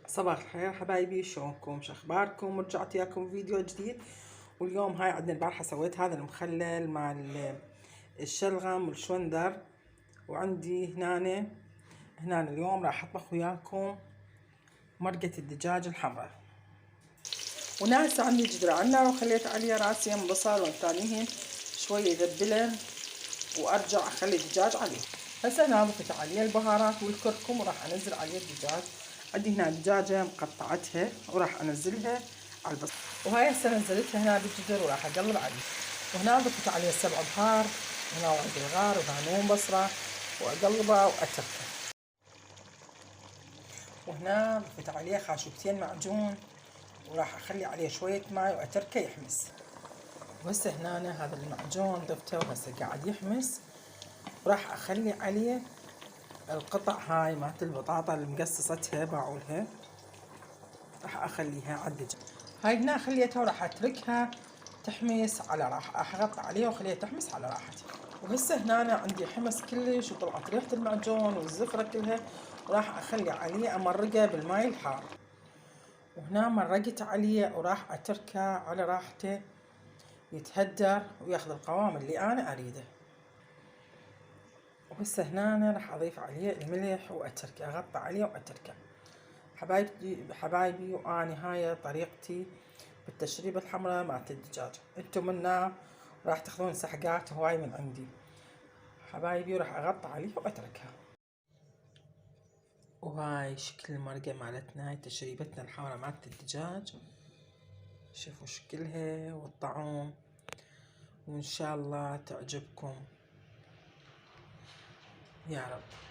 صباح الخير حبايبي، شلونكم؟ شو اخباركم؟ رجعت وياكم فيديو جديد. واليوم هاي عندنا البارحه سويت هذا المخلل مع الشلغم والشوندر، وعندي هنا اليوم راح اطبخ وياكم مرقة الدجاج الحمراء. وناس عندي جدر على النار وخليت عليها راسين بصل والثانيين شويه يذبلن، وارجع اخلي الدجاج عليه. هسه هنا ضفت عليه البهارات والكركم وراح انزل عليه الدجاج. عندي هنا دجاجه مقطعتها وراح انزلها على البصل، وهاي هسه نزلتها هنا بالجدر وراح اقلب عليه. وهنا ضفت عليه 7 بهار، هنا وعندي الغار وهانون بصره، واقلبه واتركه. وهنا ضفت عليه خاشوقتين معجون وراح اخلي عليه شويه ماء واتركه يحمس. وهسه هنا هذا المعجون ضفته وهسه قاعد يحمس، وراح اخلي عليه القطع هاي مالت البطاطا اللي مقصصتها باعولها، راح اخليها على الدجاج. هاي هنا خليتها وراح اتركها تحمس على راح اغطي عليها واخليها تحمس على راحتي. وهسه هنا عندي حمص كلش وطلعت ريحه المعجون والزفره كلها، وراح اخلي عليه امرقه بالماي الحار. وهنا مرقت عليه وراح اتركه على راحته يتهدر وياخذ القوام اللي انا اريده. وهسه هنا راح اضيف عليه الملح واتركه، اغطي عليه واتركه. حبايبي واني هاي طريقتي بالتشريب الحمراء مالت الدجاج. انتم منا راح تاخذون سحقات هواي من عندي حبايبي، وراح اغطي عليه واتركها. وهاي شكل المرقة مالتنا، هاي تشريبتنا الحمراء مالت الدجاج. شوفوا شكلها والطعم، وان شاء الله تعجبكم يا رب.